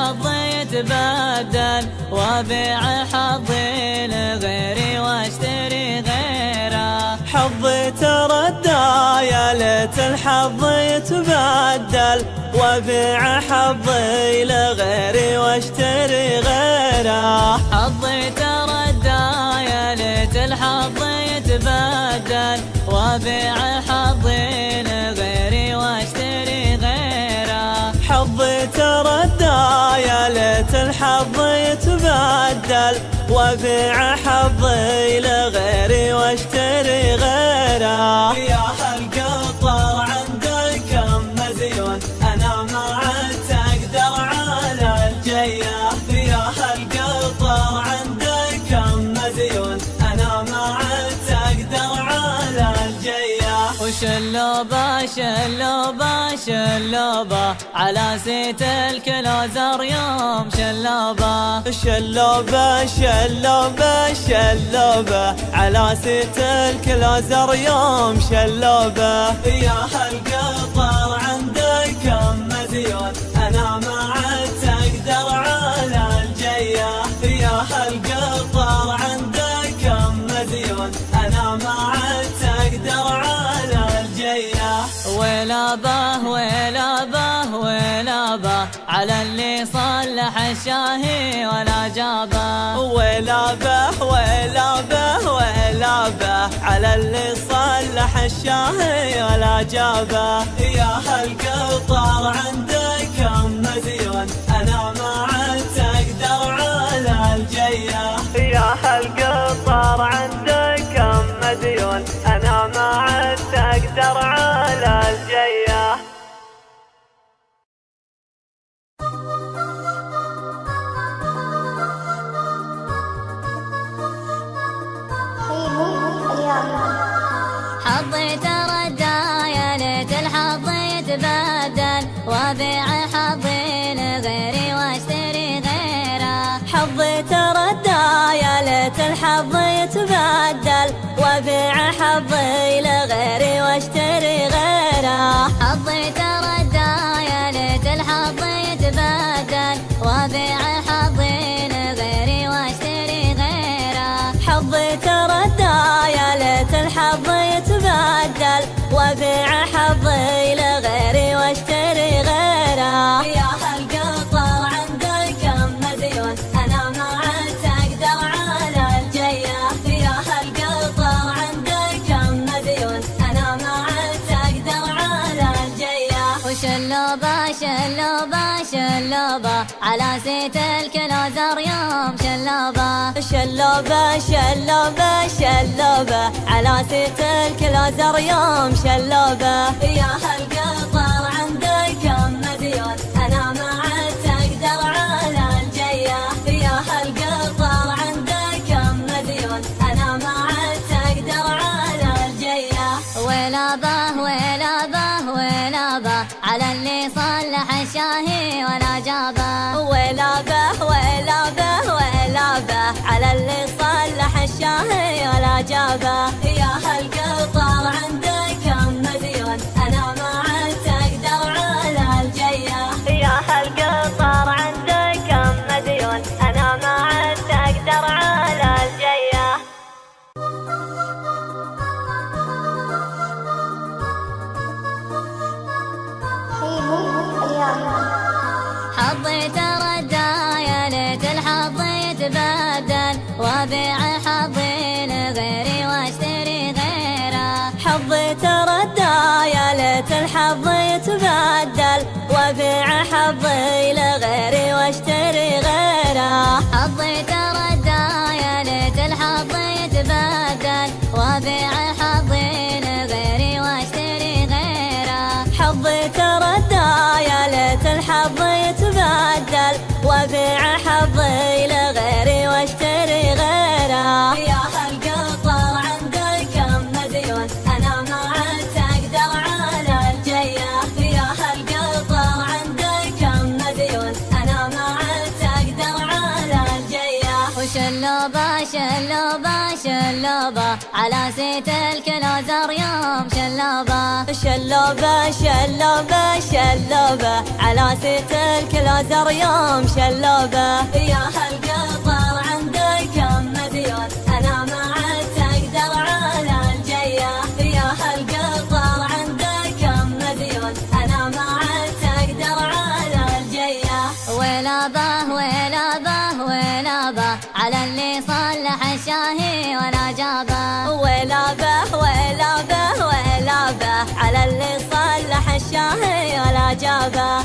حظي يتبدل وابيع حظي لغيري واشتري غيره. حظي تردى يا ليت الحظ يتبدل وابيع حظي لغيري واشتري غيره. حظي تردى يا ليت الحظ يتبدل وابيع حظي لغيري واشتري غيره. حظي تردى يا ليت الحظ يتبدل وابيع حظي لغيري واشتري غيره. يا هالقطر عندك كم مزيون انا ما عدت اقدر على الجيه. يا هالقطر عندك كم مزيون انا ما عدت اقدر على الجيه. وشلوبه شلوبه شلوبه على سيت الكلوزر يوم شلوبه. شلوبه شلوبه شلوبه على سيت الكلوزر يوم شلوبه. يا هالقطر عندك كم مزيون انا ما عدت اقدر على الجيه. يا هالقطر عندك كم مزيون انا ما عدت اقدر على الجيه. ويلابه ويلابه ويلابه على اللي صلح الشاهي ولا جابه. ويلابه ويلابه ويلابه على اللي صلح الشاهي ولا جابه. يا هالقطر عندك كم مزيون انا ما عدت اقدر على الجيه. يا هالقطر عندك كم مزيون انا ما عدت اقدر على الجيه. حظي تردى يا ليت الحظ يتبدل وابيع حظي لغيري واشتري غيره. حظي تردى يا ليت الحظ يتبدل وابيع حظي لغيري واشتري غيره. حظي تردى يا ليت الحظ يتبدل وابيع حظي لغيري واشتري غيره. حظي تردى يا ليت الحظ يتبدل وابيع حظي لغيري واشتري غيره. يا هالقطر عندك كم مزيون انا ما عدت اقدر على الجيه. يا هالقطر عندك كم مزيون انا ما عدت اقدر على الجيه. وشلوبه شلوبه شلوبه على سيت الكلوزر يوم شلوبه. شلوبه شلوبه شلوبه على سيت الكلوزر يوم شلوبه. يا هالقطر عندك كم مزيون انا ما عدت اقدر على الجيه. يا هالقطر عندك كم مزيون انا ما عدت اقدر على الجيه. ويلابه ويلابه ويلابه على اللي صلح الشاهي ولا جابه. ويلابه ويلابه ويلابه على اللي صلح الشاهي ولا جابه. يا هالقطر عندك كم مزيون انا ما عدت اقدر على الجيه. يا هالقطر عندك كم مزيون انا ما عدت اقدر على الجيه. حظي تردى يا ليت الحظ يتبدل وابيع حظي لغيري واشتري غيره. حظي تردى يا ليت الحظ يتبدل وابيع حظي لغيري واشتري غيره. حظي تردى يا ليت الحظ يتبدل وابيع حظي لغيري واشتري غيره. حظي تردى يا ليت الحظ يتبدل وابيع حظي لغيري واشتري غيره. يا هالقطر عندك كم مزيون انا ما عدت اقدر على الجيه. يا هالقطر عندك كم مزيون انا شلوبة شلوبة على سيت الكلوزر يوم شلوبة شلوبة شلوبة شلوبة على سيت الكلوزر يوم شلوبة. يا هالقطر عندكم مديون أنا ما عاد تقدر على الجية. يا هالقطر عندكم مديون أنا ما عاد تقدر على الجية. ويلابه ويلابه ويلابه على اللي صلح الشاهي ولا جابه. ويلابه ويلابه ويلابه على اللي صلح الشاهي ولا جابه.